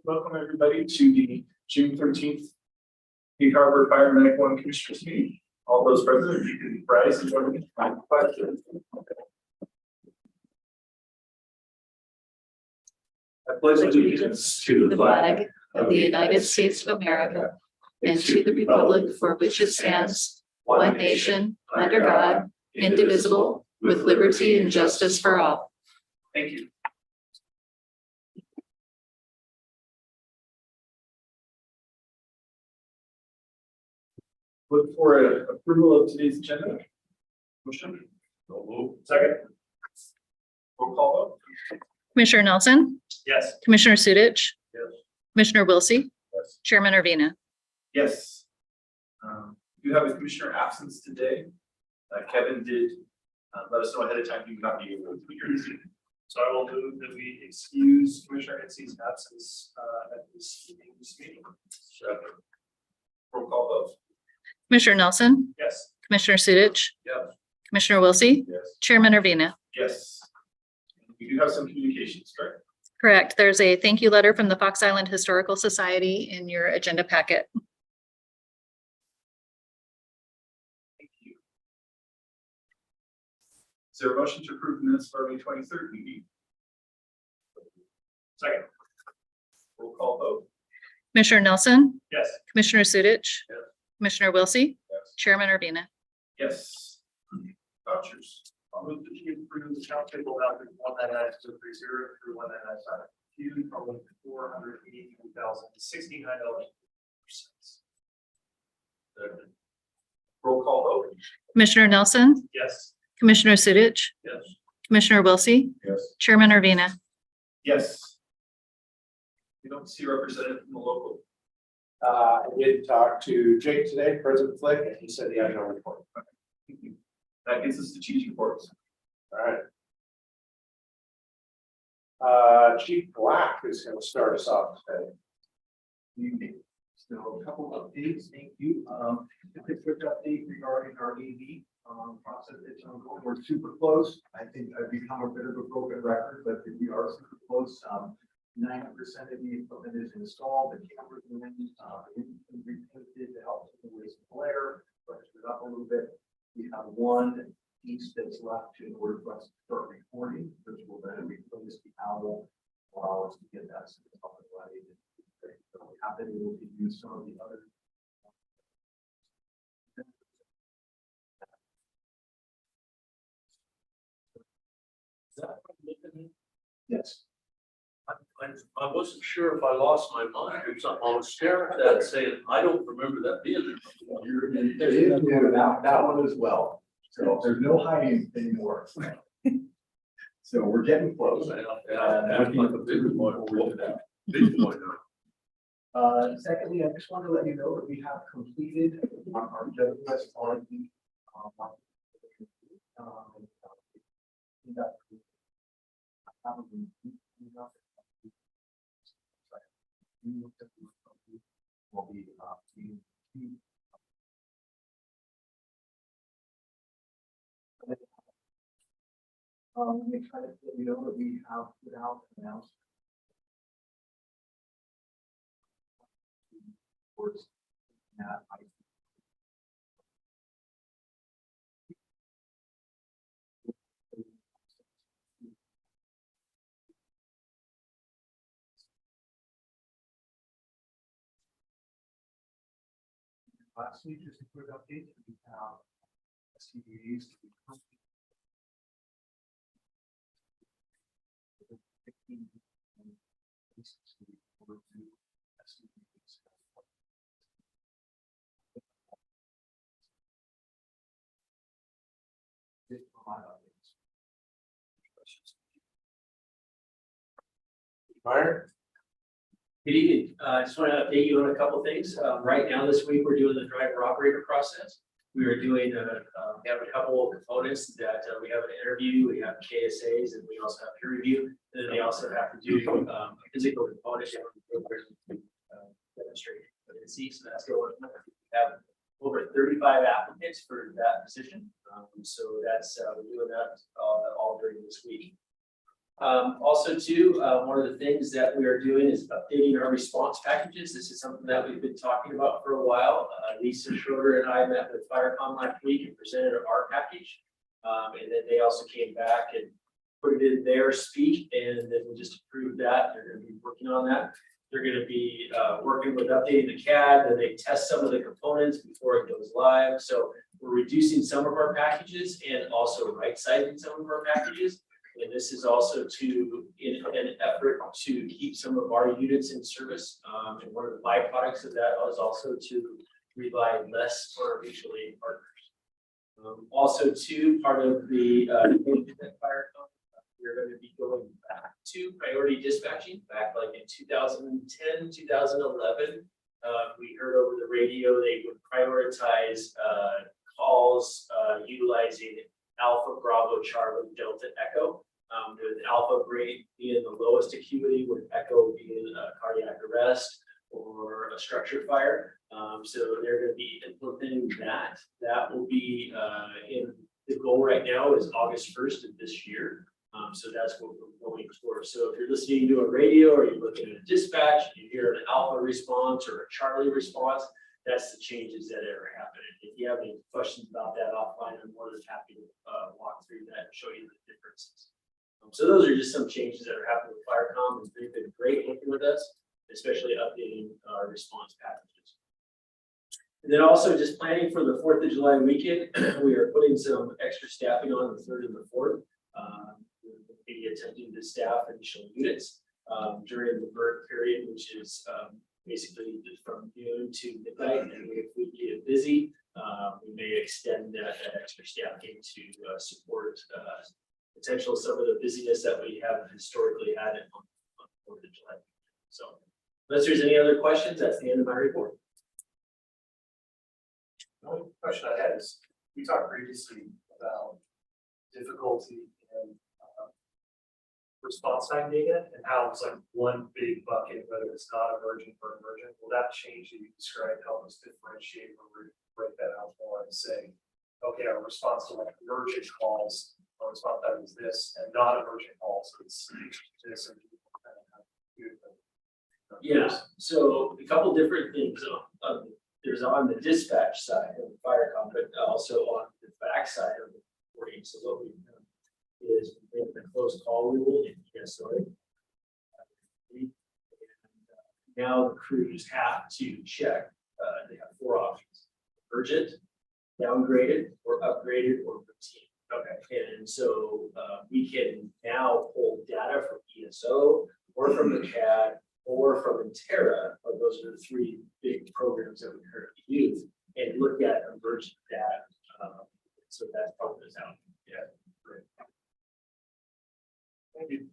welcome everybody to the June 13th Peak Harbor Fire Medic 1 Commissioners meeting. All those present, if you can rise and join me. I pledge allegiance to the flag of the United States of America and to the republic for which it stands, one nation, under God, indivisible, with liberty and justice for all. Thank you. Look for approval of today's agenda. Motion. Second. Roll call vote. Commissioner Nelson, Yes. Commissioner Sudich, Yes. Commissioner Wilsey, Yes. Chairman Urbina. Yes. You have a commissioner absence today. Kevin did let us know ahead of time he would not be able to be here this evening. So I will move that we excuse Commissioner Itzy's absence at this meeting. Roll call vote. Commissioner Nelson, Yes. Commissioner Sudich, Yes. Commissioner Wilsey, Yes. Chairman Urbina. Yes. We do have some communications, correct? Correct. There's a thank you letter from the Fox Island Historical Society in your agenda packet. Thank you. Is there a motion to approve the minutes for our May 23rd meeting? Second. Roll call vote. Commissioner Nelson, Yes. Commissioner Sudich, Yes. Commissioner Wilsey, Yes. Chairman Urbina. Yes. Vouchers. I'll move that you approve the account table vouchers 199-030 through 199-2 totaling $483,069. Roll call vote. Commissioner Nelson, Yes. Commissioner Sudich, Yes. Commissioner Wilsey, Yes. Chairman Urbina. Yes. You don't see a representative from the local. I did talk to Jake today, President Flick, and he said he had no report. That gets us to chief's reports. All right. Chief Black is going to start us off today. So a couple of updates, thank you. A quick update regarding our AV process that's ongoing. We're super close. I think I've become a bit of a broken record, but we are super close. 90% of the equipment is installed. The cameras are repainted to help with the waste glare, freshen it up a little bit. We have one piece that's left in order for us to start recording, which will then replace the owl, allow us to get that up and running. So we have been able to use some of the other. Yes. I wasn't sure if I lost my mind or something. I was staring at that saying, I don't remember that being there. That one as well. So there's no hiding anymore. So we're getting close. That's like a big one. Big one. Secondly, I just want to let you know that we have completed our WS on the we try to let you know that we have put out an announcement. Lastly, just a quick update, we have SCBAs to be Meyer? Good evening. I just want to update you on a couple things. Right now, this week, we're doing the driver operator process. We are doing, we have a couple of components that we have an interview, we have KSAs, and we also have peer review. And then they also have to do a physical component demonstrate. So that's going on. We have over 35 applicants for that position. So that's, we're doing that all during this week. Also too, one of the things that we are doing is updating our response packages. This is something that we've been talking about for a while. Lisa Schroeder and I met with FireCom last week and presented our package. And then they also came back and put it in their speak, and then we just approved that. They're going to be working on that. They're going to be working with updating the CAD, then they test some of the components before it goes live. So we're reducing some of our packages and also right-sizing some of our packages. And this is also in an effort to keep some of our units in service. And one of the byproducts of that is also to rely less on our mutual aid partners. Also too, part of the fire company, we're going to be going back to priority dispatching back like in 2010, 2011. We heard over the radio they would prioritize calls utilizing Alpha, Bravo, Charlie, Delta, Echo. With Alpha grade being the lowest acuity, with Echo being a cardiac arrest or a structure fire. So they're going to be implementing that. That will be in the goal right now is August 1st of this year. So that's what we're going for. So if you're listening to a radio or you're looking at a dispatch, you hear an Alpha response or a Charlie response, that's the changes that are happening. If you have any questions about that offline, I'm more than happy to walk through that and show you the differences. So those are just some changes that are happening with FireCom, and they've been great working with us, especially updating our response packages. And then also just planning for the 4th of July weekend, we are putting some extra staffing on the 3rd and the 4th. We'll be attempting to staff additional units during the bird period, which is basically from noon to midnight. And if we get busy, we may extend that extra staffing to support potential some of the busyness that we have historically had on 4th of July. So unless there's any other questions, that's the end of my report. The only question I had is, we talked previously about difficulty in response time data and how it's like one big bucket, whether it's not emergent or emergent. Will that change that you described help us differentiate or break that out more and say, okay, our response to like emergent calls, our response time is this, and not emergent calls, it's this. Yeah, so a couple different things. There's on the dispatch side of the FireCom, but also on the back side of the reporting. So what we've done is we made a close call rule in PSO. Now the crews have to check. They have 4 options: urgent, downgraded, or upgraded, or routine. Okay, and so we can now pull data from ESO or from the CAD or from Intera, but those are the 3 big programs that we currently use, and look at emergent data. So that's helping us out. Yeah, great. Thank you.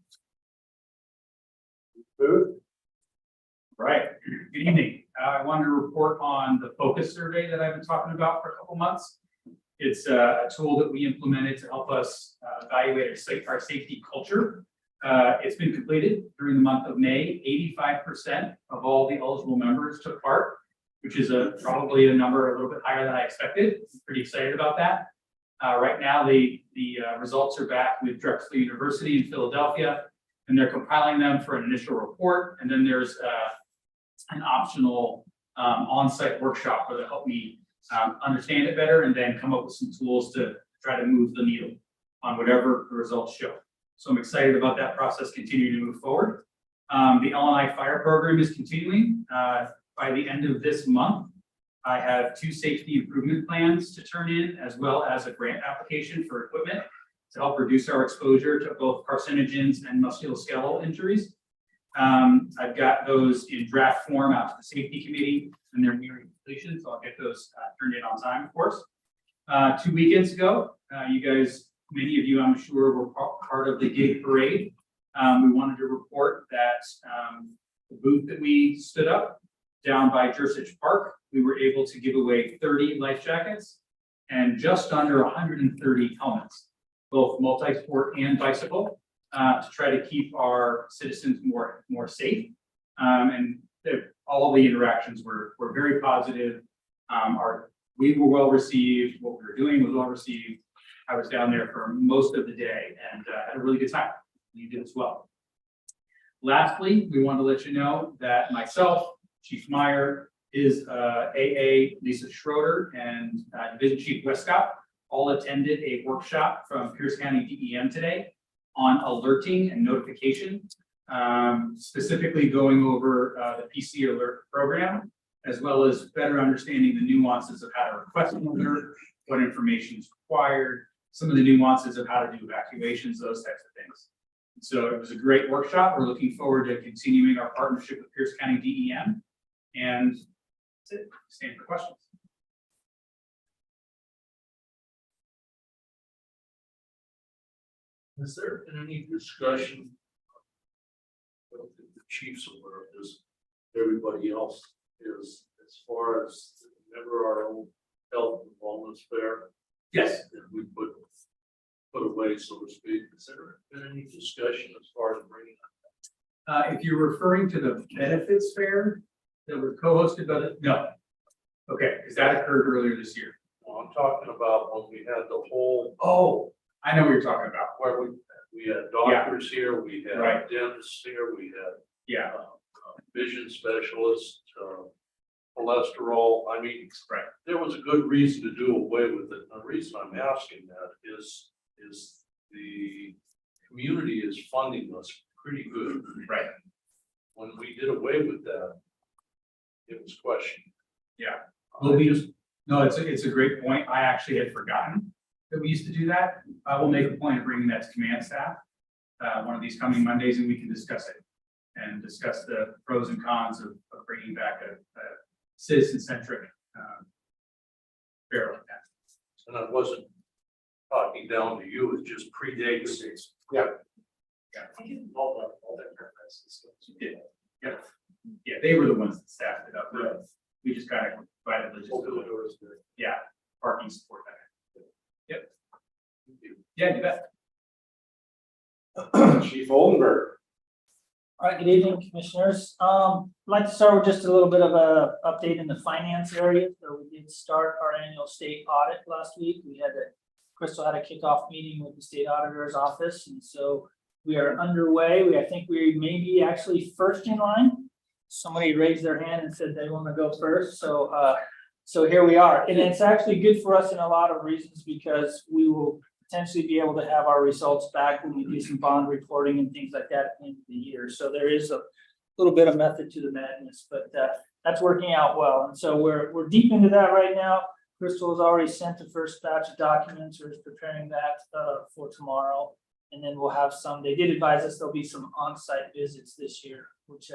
Booth? Right. Good evening. I wanted to report on the focus survey that I've been talking about for a couple months. It's a tool that we implemented to help us evaluate our safety culture. It's been completed during the month of May. 85% of all the eligible members took part, which is probably a number a little bit higher than I expected. I'm pretty excited about that. Right now, the results are back with Drexel University in Philadelphia, and they're compiling them for an initial report. And then there's an optional on-site workshop where they'll help me understand it better and then come up with some tools to try to move the needle on whatever the results show. So I'm excited about that process continuing to move forward. The LNI fire program is continuing. By the end of this month, I have 2 safety improvement plans to turn in, as well as a grant application for equipment to help reduce our exposure to both carcinogens and musculoskeletal injuries. I've got those in draft form out to the safety committee, and they're nearing completion, so I'll get those turned in on time, of course. 2 weekends ago, you guys, many of you, I'm sure, were part of the gig parade. We wanted to report that the booth that we stood up down by Jersich Park, we were able to give away 30 life jackets and just under 130 helmets, both multi-sport and bicycle, to try to keep our citizens more safe. And all the interactions were very positive. We were well received. What we were doing was well received. I was down there for most of the day and had a really good time. you did as well. Lastly, we want to let you know that myself, Chief Meyer, his AA Lisa Schroeder, and Division Chief Westcott all attended a workshop from Pierce County DEM today on alerting and notification, specifically going over the PC alert program, as well as better understanding the nuances of how to request an alert, what information is required, some of the nuances of how to do evacuations, those types of things. So it was a great workshop. We're looking forward to continuing our partnership with Pierce County DEM. And that's it. Stand for questions. Has there been any discussion? I don't think the chief's aware of this, everybody else is, as far as remember our own health and wellness fair Yes. that we put away, so to speak. Has there been any discussion as far as bringing? If you're referring to the benefits fair that was co-hosted by the, no. Okay, because that occurred earlier this year. Well, I'm talking about when we had the whole, Oh, I know what you're talking about. where we had doctors here, we had Right. dentists here, we had Yeah, vision specialists, cholesterol. I mean, right. there was a good reason to do away with it. The reason I'm asking that is the community is funding us pretty good. Right. When we did away with that, it was questioned. Yeah. We'll be, no, it's a great point. I actually had forgotten that we used to do that. I will make a point of bringing that to command staff one of these coming Mondays, and we can discuss it and discuss the pros and cons of bringing back a citizen-centric fair like that. And I wasn't talking down to you, it just predates. Yeah. I get involved in all that purposes. Yeah. Yeah. Yeah, they were the ones that staffed it up. We just kind of provided logistical, yeah, parking support that. Yep. Yeah, you bet. Chief Oldenburg. All right, good evening, commissioners. I'd like to start with just a little bit of a update in the finance area. So we did start our annual state audit last week. Crystal had a kickoff meeting with the state auditor's office, and so we are underway. I think we may be actually first in line. Somebody raised their hand and said they want to go first, so here we are. And it's actually good for us in a lot of reasons, because we will potentially be able to have our results back when we do some bond reporting and things like that at the end of the year. So there is a little bit of method to the madness, but that's working out well. And so we're deep into that right now. Crystal has already sent the first batch of documents, or is preparing that for tomorrow. And then we'll have some, they did advise us there'll be some on-site visits this year, which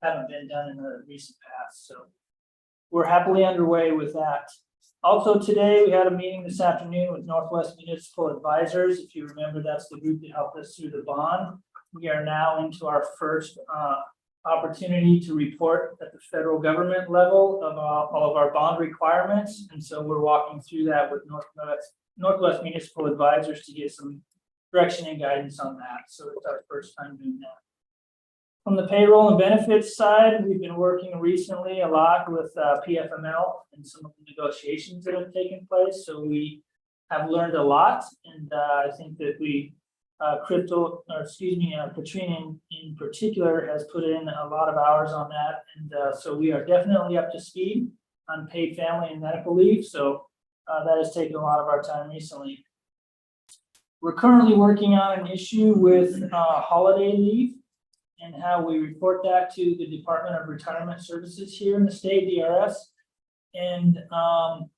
haven't been done in the recent past. So we're happily underway with that. Also today, we had a meeting this afternoon with Northwest Municipal Advisors. If you remember, that's the group that helped us through the bond. We are now into our first opportunity to report at the federal government level of all of our bond requirements. And so we're walking through that with Northwest Municipal Advisors to get some direction and guidance on that. So it's our first time doing that. From the payroll and benefits side, we've been working recently a lot with PFML and some of the negotiations that have taken place. So we have learned a lot, and I think that Katrina in particular has put in a lot of hours on that, and so we are definitely up to speed on paid family and medical leave. So that has taken a lot of our time recently. We're currently working on an issue with holiday leave and how we report that to the Department of Retirement Services here in the state, DRS. And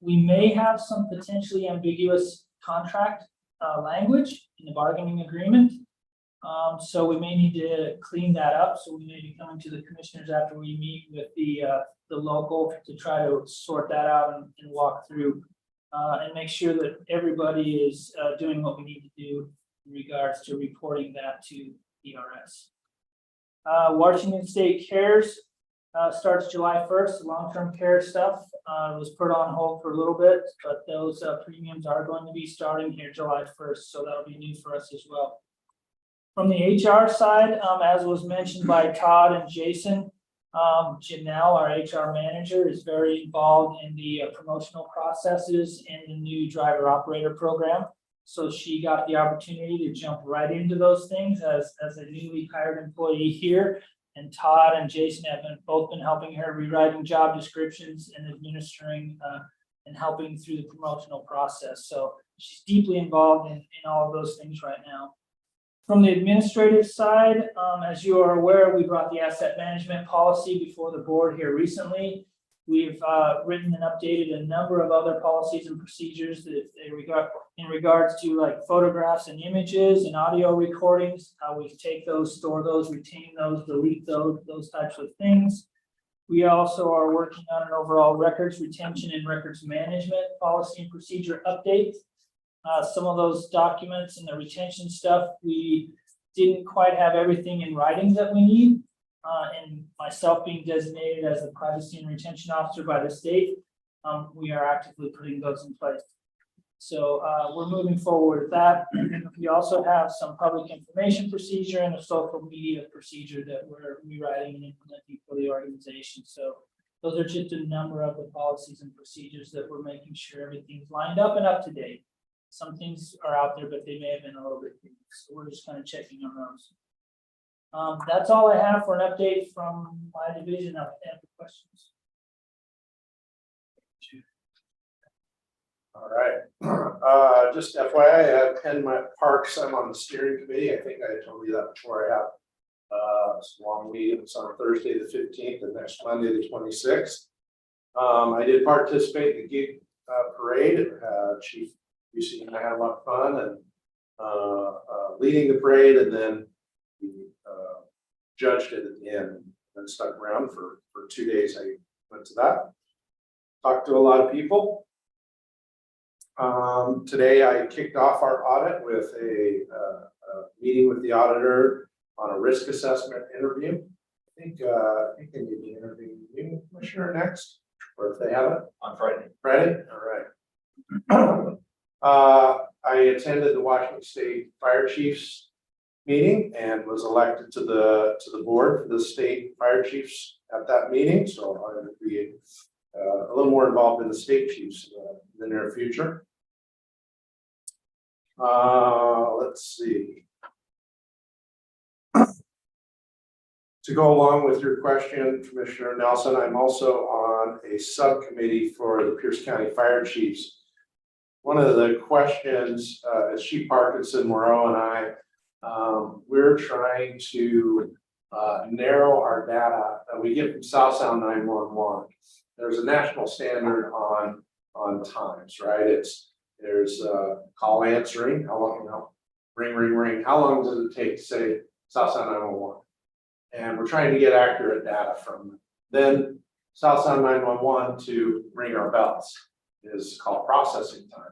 we may have some potentially ambiguous contract language in the bargaining agreement. So we may need to clean that up. So we may be coming to the commissioners after we meet with the local to try to sort that out and walk through and make sure that everybody is doing what we need to do in regards to reporting that to DRS. Washington State Cares starts July 1st. The long-term care stuff was put on hold for a little bit, but those premiums are going to be starting here July 1st, so that'll be new for us as well. From the HR side, as was mentioned by Todd and Jason, Janelle, our HR manager, is very involved in the promotional processes and the new driver operator program. So she got the opportunity to jump right into those things as a newly hired employee here. And Todd and Jason have both been helping her rewriting job descriptions and administering and helping through the promotional process. So she's deeply involved in all of those things right now. From the administrative side, as you are aware, we brought the asset management policy before the board here recently. We've written and updated a number of other policies and procedures that in regards to like photographs and images and audio recordings, how we take those, store those, retain those, delete those types of things. We also are working on an overall records retention and records management policy and procedure update. Some of those documents and the retention stuff, we didn't quite have everything in writing that we need. And myself being designated as the privacy and retention officer by the state, we are actively putting those in place. So we're moving forward with that. And we also have some public information procedure and a social media procedure that we're rewriting and implementing for the organization. So those are just a number of the policies and procedures that we're making sure everything's lined up and up to date. Some things are out there, but they may have been a little bit confused. So we're just kind of checking on those. That's all I have for an update from my division. I'll have questions. All right. Just FYI, I have 10 parks. I'm on the steering committee. I think I told you that before. I have it's a long meeting. It's on Thursday the 15th and next Monday the 26th. I did participate in the gig parade. Chief UC and I had a lot of fun and leading the parade, and then we judged it at the end and stuck around for 2 days. I went to that, talked to a lot of people. Today I kicked off our audit with a meeting with the auditor on a risk assessment interview. I think they need to interview the commissioner next, or if they have it On Friday. Friday. All right. I attended the Washington State Fire Chiefs meeting and was elected to the board for the state fire chiefs at that meeting. So I will be a little more involved in the state chiefs in the near future. Let's see. To go along with your question, Commissioner Nelson, I'm also on a subcommittee for the Pierce County Fire Chiefs. One of the questions, as Chief Parkinson, Moreau, and I, we're trying to narrow our data that we get from South Sound 911. There's a national standard on times, right? There's call answering, how long, ring, ring, ring. How long does it take to say South Sound 911? And we're trying to get accurate data from them. Then South Sound 911 to ring our bells is called processing time.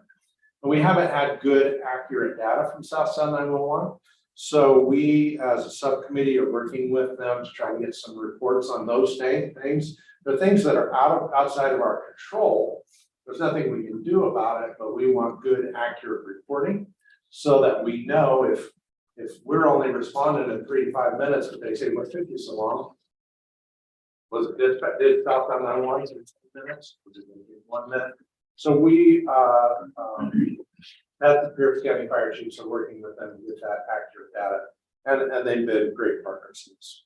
And we haven't had good, accurate data from South Sound 911. So we, as a subcommittee, are working with them to try and get some reports on those things. The things that are outside of our control, there's nothing we can do about it, but we want good, accurate reporting so that we know if we're only responding in 3 to 5 minutes, but they say, what took you so long? Was it did South Sound 911 in 10 minutes? Was it 1 minute? So we, at the Pierce County Fire Chiefs, are working with them to get that accurate data, and they've been great partners in this.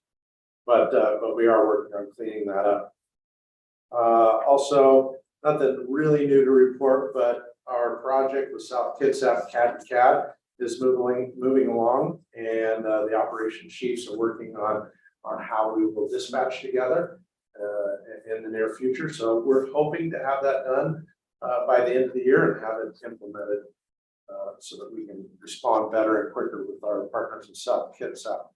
But we are working on cleaning that up. Also, nothing really new to report, but our project with South Kitsap CAD is moving along, and the operation chiefs are working on how we will dispatch together in the near future. So we're hoping to have that done by the end of the year and have it implemented so that we can respond better and quicker with our partners in South Kitsap.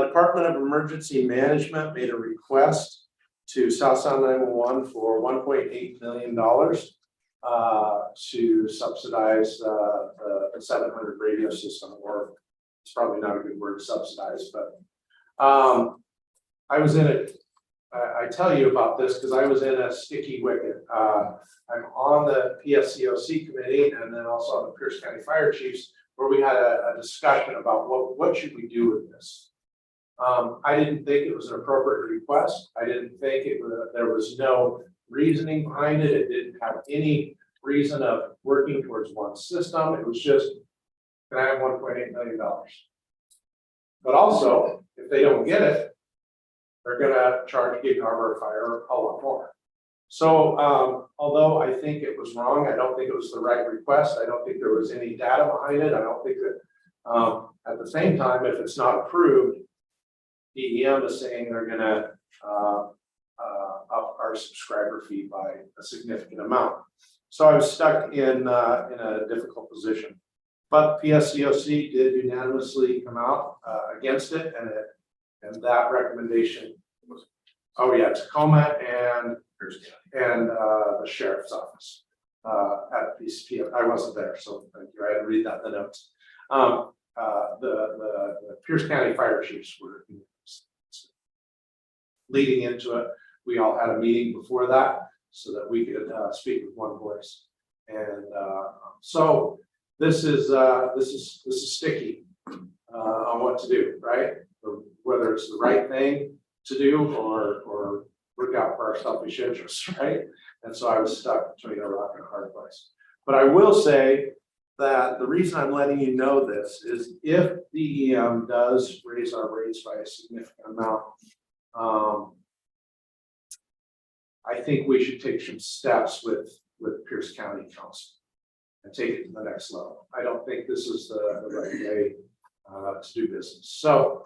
Department of Emergency Management made a request to South Sound 911 for $1.8 million to subsidize the 700 radio system, or it's probably not a good word, subsidize, but I was in it. I tell you about this because I was in a sticky wicket. I'm on the PSCOC committee and then also on the Pierce County Fire Chiefs, where we had a discussion about what should we do with this. I didn't think it was an appropriate request. I didn't think there was no reasoning behind it. It didn't have any reason of working towards one system. It was just, can I have $1.8 million? But also, if they don't get it, they're gonna charge Gig Harbor Fire a lot more. So, although I think it was wrong, I don't think it was the right request. I don't think there was any data behind it. I don't think that, at the same time, if it's not approved, DEM is saying they're gonna, up our subscriber fee by a significant amount. So I was stuck in a difficult position. But PSCOC did unanimously come out, against it, and that recommendation was, oh yeah, Tacoma and the sheriff's office at PCP. I wasn't there, so thank you. I had to read that in the notes. The Pierce County Fire Chiefs were leading into it. We all had a meeting before that so that we could speak with one voice. And so this is sticky on what to do, right? Whether it's the right thing to do or look out for our selfish interests, right? And so I was stuck between a rock and a hard place. But I will say that the reason I'm letting you know this is if DEM does raise our rates by a significant amount, I think we should take some steps with Pierce County Council and take it to the next level. I don't think this is the right way to do business. So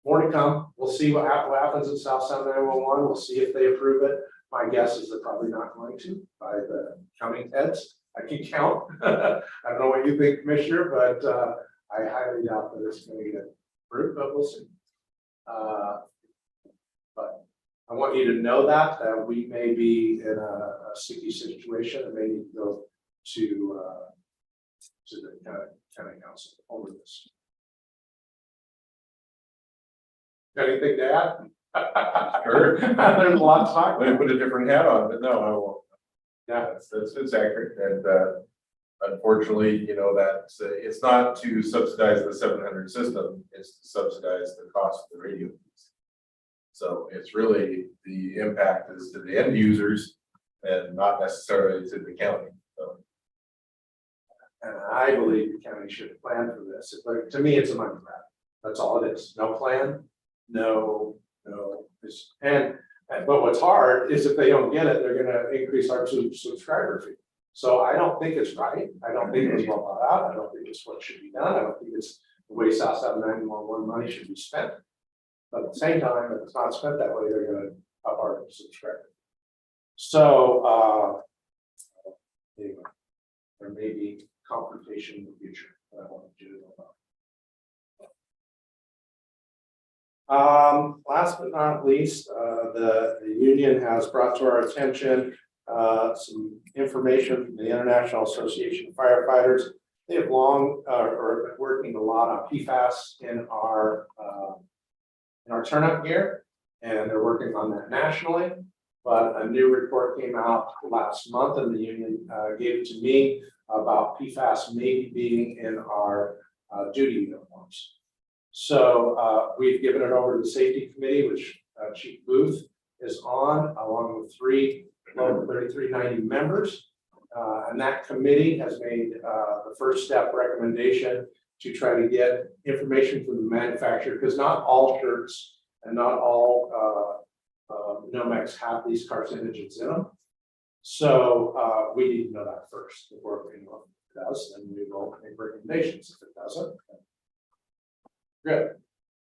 more to come. We'll see what happens in South Sound 911. We'll see if they approve it. My guess is they're probably not going to by the county heads. I can count. I don't know what you think, Commissioner, but I highly doubt that it's going to get approved, but we'll see. But I want you to know that we may be in a sticky situation and may need to go to the county council over this. Got anything to add? Sure. There's a lot to talk Let me about. put a different hat on, but no, I won't. Yeah. It's accurate, and unfortunately, that's it's not to subsidize the 700 system, it's to subsidize the cost of the radio. So it's really, the impact is to the end users and not necessarily to the county. So. And I believe the county should plan for this. To me, it's a money grab. That's all it is. No plan, no. But what's hard is if they don't get it, they're gonna increase our subscriber fee. So I don't think it's right. I don't think it's well thought out. I don't think it's what should be done. I don't think it's the way South Sound 911 money should be spent. But at the same time, if it's not spent that way, they're gonna up our subscriber. So anyway, there may be confrontation in the future that I want you to know about. Last but not least, the union has brought to our attention some information from the International Association of Firefighters. They have long or been working a lot on PFAS in our turnout gear, and they're working on that nationally. But a new report came out last month, and the union gave it to me about PFAS maybe being in our duty uniforms. So we've given it over to the safety committee, which Chief Booth is on, along with 3 local 3390 members. And that committee has made the first step recommendation to try to get information from the manufacturer, because not all shirts and not all Nomex have these carcinogens in them. So we need to know that first before we know if it does, and we will make recommendations. If it doesn't, good.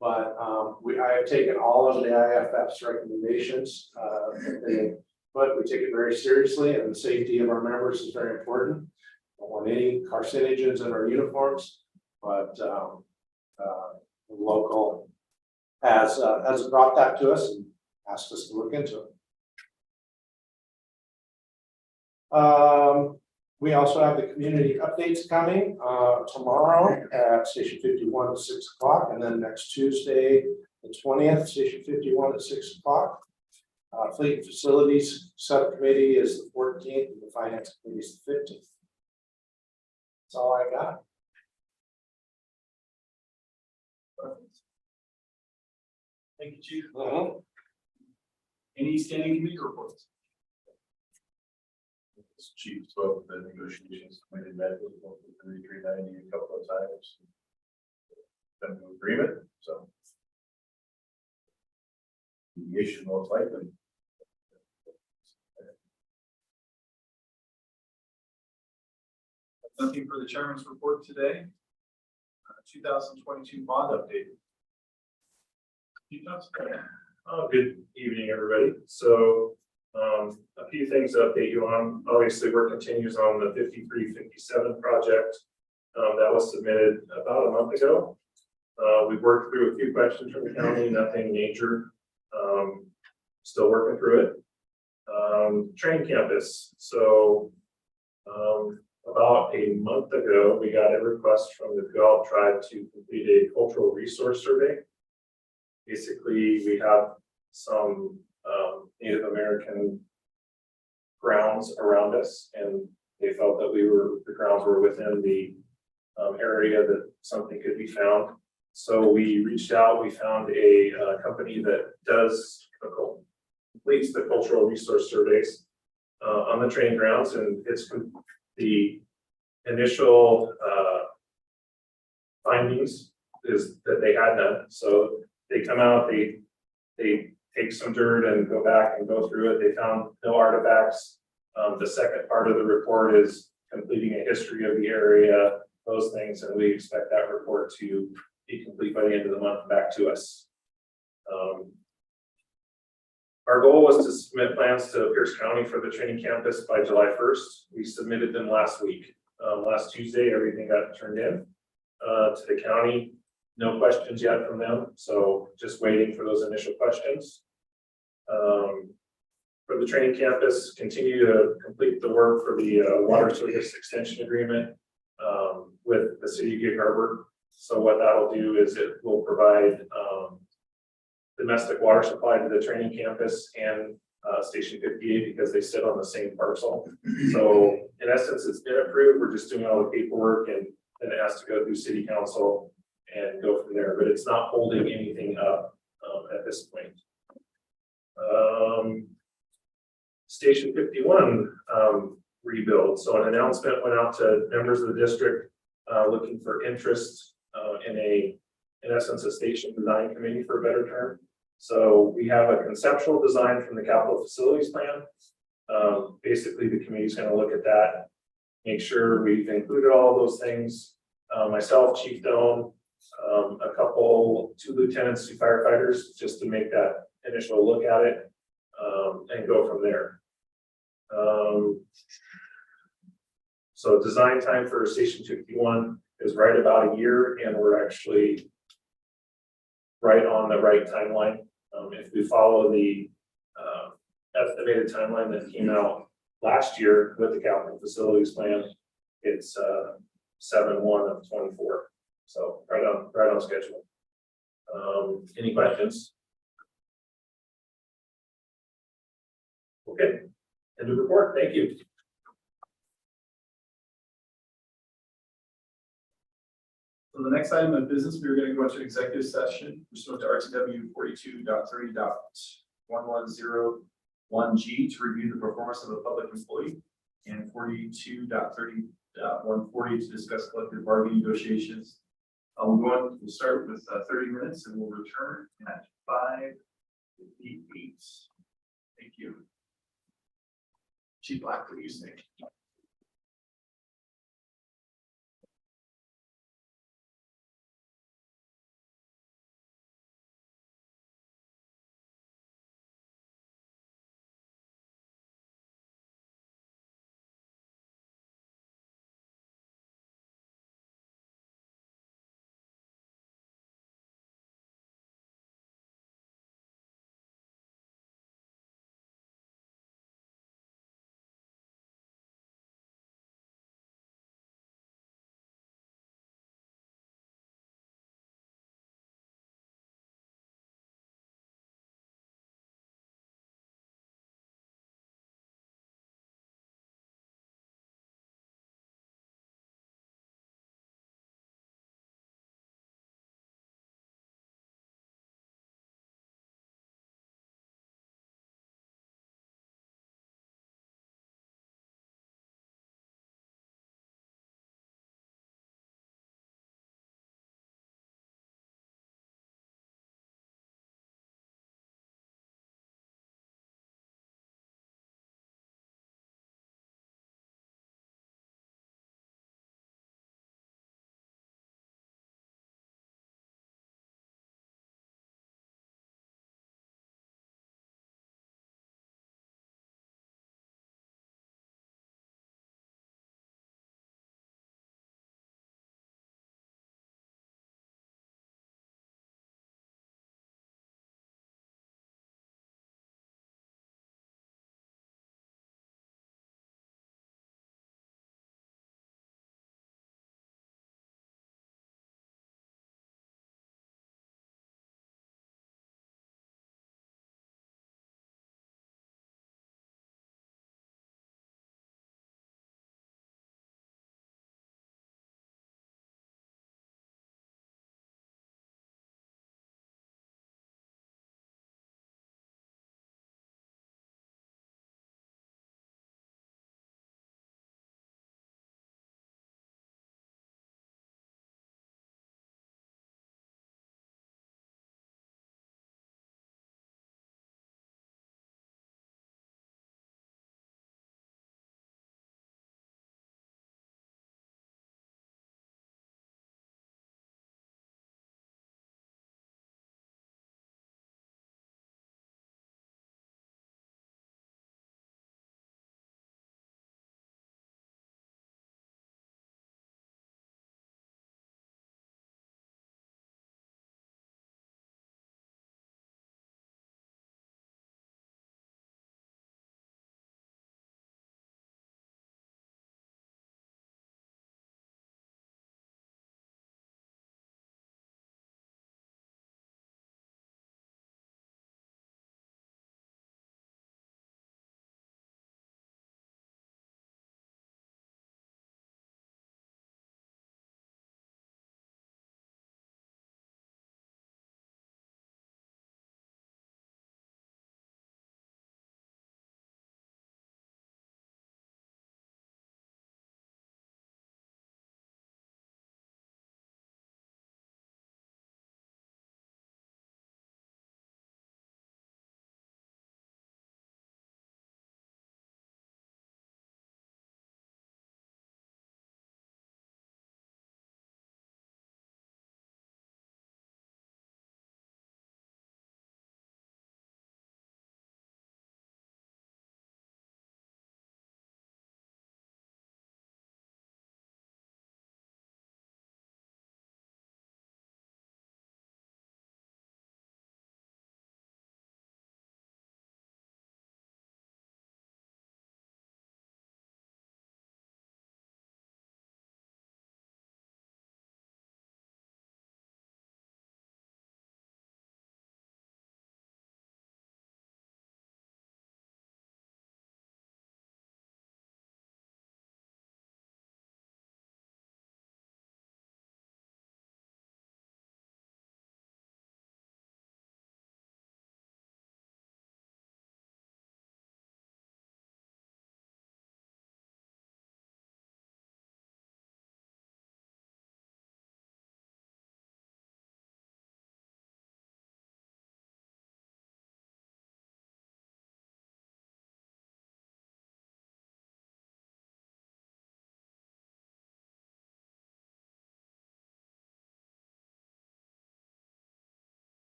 But I have taken all of the IFF's recommendations, but we take it very seriously, and the safety of our members is very important. Don't want any carcinogens in our uniforms, but the local has brought that to us and asked us to look into it. We also have the community updates coming tomorrow at Station 51 at 6 o'clock, and then next Tuesday, the 20th, Station 51 at 6 o'clock. Fleet and Facilities Subcommittee is the 14th, and the Finance Committee is the 15th. That's all I got. Thank you, Chief. Any standing committee reports? as chief spoke, the negotiations committee met with local 3390 a couple of times. Come to agreement, so. Mediation most likely. Nothing for the chairman's report today. 2022 bond update. Good evening, everybody. So, a few things to update you on. Obviously, work continues on the 5357 project. That was submitted about a month ago. We've worked through a few questions from the county, nothing major. Still working through it. Train campus. So, about a month ago, we got a request from the Puyallup tribe to complete a cultural resource survey. Basically, we have some Native American grounds around us, and they felt that the grounds were within the area that something could be found. So we reached out, we found a company that completes the cultural resource surveys on the training grounds, and it's the initial findings is that they had none. So they come out, they take some dirt and go back and go through it. They found no artifacts. The second part of the report is completing a history of the area, those things, and we expect that report to be complete by the end of the month back to us. Our goal was to submit plans to Pierce County for the training campus by July 1st. We submitted them last week. Last Tuesday, everything got turned in to the county. No questions yet from them, so just waiting for those initial questions. For the training campus, continue to complete the work for the water service extension agreement with the city of Gig Harbor. So what that'll do is it will provide domestic water supply to the training campus and Station 58 because they sit on the same parcel. So in essence, it's been approved. We're just doing all the paperwork, and then it has to go through city council and go from there. But it's not holding anything up at this point. Station 51 rebuild. So an announcement went out to members of the district looking for interest in essence, a station design committee for a better term. So we have a conceptual design from the capital facilities plan. Basically, the committee is going to look at that, make sure we've included all of those things. Myself, Chief Doan, two lieutenants, 2 firefighters, just to make that initial look at it and go from there. So design time for Station 51 is right about a year, and we're actually right on the right timeline. If we follow the estimated timeline that came out last year with the capital facilities plan, it's 7/1/24. So right on schedule. Any questions? Okay, end of report. Thank you. So the next item of business, we are going to go into executive session pursuant to RTW 42.30.1101G to review the performance of a public employee, and 42.30.140 to discuss collective bargaining negotiations. We'll start with 30 minutes and we'll return at 5:58. Thank you. Chief Black, what do you say?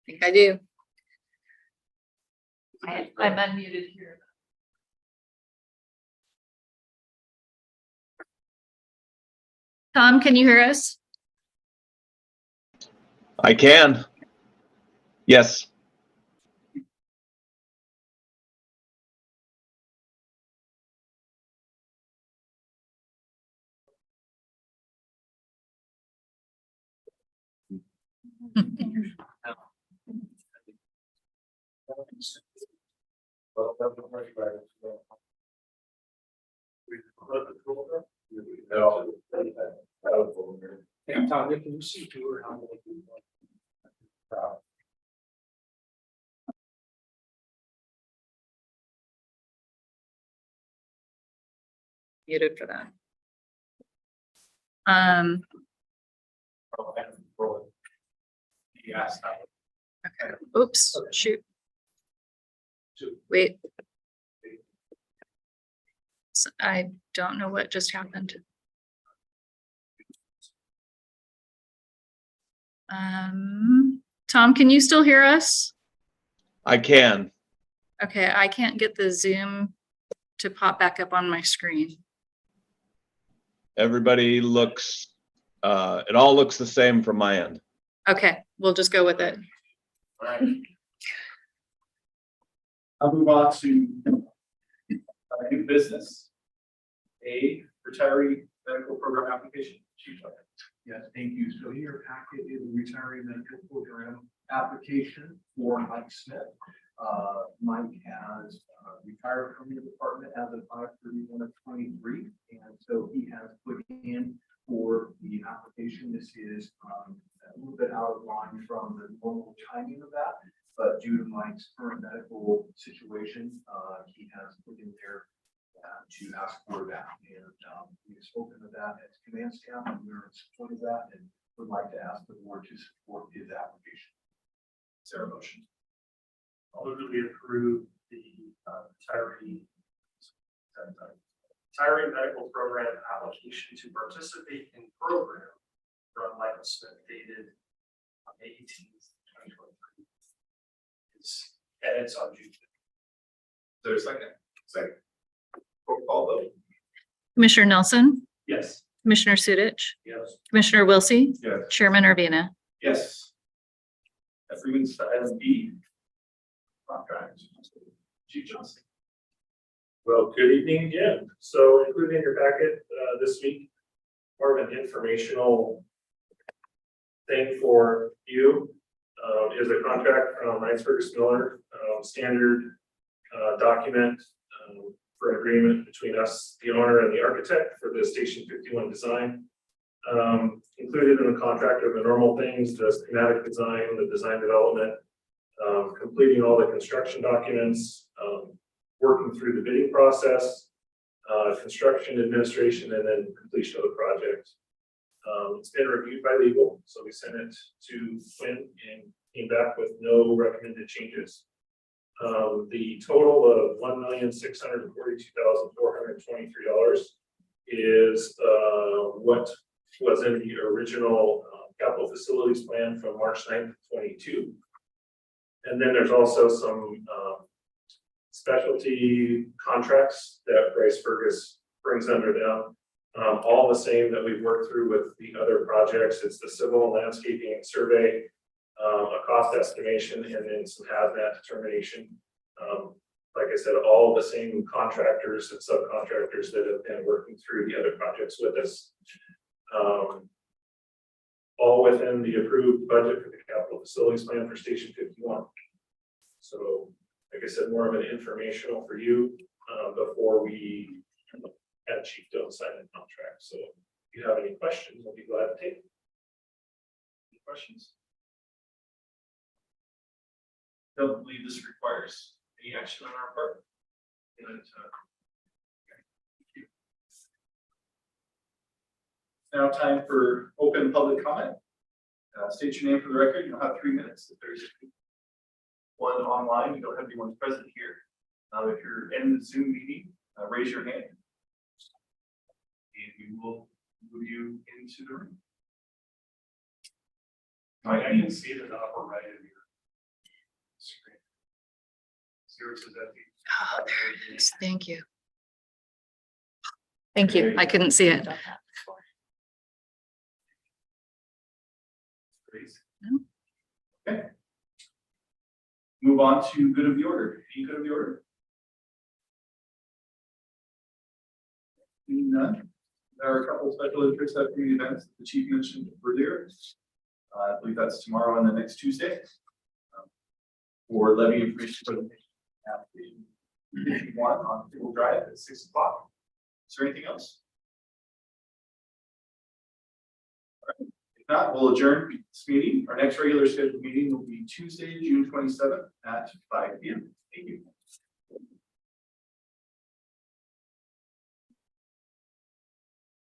think I do. I'm unmuted here. Tom, can you hear us? I can. Yes. Yeah, Tom, can you see who or how many people? Muted for that. Yes. Okay. Oops, shoot. Wait. I don't know what just happened. Tom, can you still hear us? I can. Okay, I can't get the Zoom to pop back up on my screen. Everybody looks, it all looks the same from my end. Okay, we'll just go with it. All right. I'll move on to new business. A retiree medical program application. Chief. Yes, thank you. So in your packet is a retiree medical program application for Mike Smith. Mike has retired from the department as of 5/31/23, and so he has put in for the application. This is a little bit out of line from the normal timing of that, but due to Mike's current medical situation, he has put in there to ask for that. And we've spoken of that as command staff, and we're in support of that, and would like to ask the board to support his application. Is there a motion? I'll move that we approve the retiree medical program application to participate in program from Michael Smith dated May 18th, 2023. It's on June 5th. Is there a second? Second. Roll call vote. Commissioner Nelson, Yes. Commissioner Sudich, Yes. Commissioner Wilsey, Yes. Chairman Urbina. Yes. That brings to item B. Contract. Chief Johnson. Well, good evening again. So included in your packet this week, more of an informational thing for you is a contract from Reinsberg Miller, standard document for agreement between us, the owner, and the architect for the Station 51 design. Included in the contract are the normal things, the schematic design, the design development, completing all the construction documents, working through the bidding process, construction administration, and then completion of the project. It's been reviewed by legal, so we sent it to Quinn and came back with no recommended changes. The total of $1,642,423 is what was in the original capital facilities plan from March 9th, 22. And then there's also some specialty contracts that Bryce Fergus brings under them. All the same that we've worked through with the other projects. It's the civil and landscaping and survey, a cost estimation, and then some hazmat determination. Like I said, all the same contractors and subcontractors that have been working through the other projects with us. All within the approved budget for the capital facilities plan for Station 51. So, like I said, more of an informational for you before we have Chief Doe sign the contract. So if you have any questions, I'll be glad to take them. Any questions? Don't believe this requires any action on our part. And, now time for open public comment. State your name for the record. You'll have 3 minutes. If there's one online, you don't have anyone present here. If you're in the Zoom meeting, raise your hand. And we will move you into the room. I can see it in the upper right of your services at the. Oh, there it is. Thank you. Thank you. I couldn't see it. No. Okay. Move on to good of the order. Any good of the order? Seeing none. There are a couple of special interest upcoming events that the chief mentioned earlier. I believe that's tomorrow and the next Tuesday. For levy information presentation application 51 on Table Drive at 6 o'clock. Is there anything else? All right. If not, we'll adjourn this meeting. Our next regular scheduled meeting will be Tuesday, June 27th at 5 p.m. Thank you.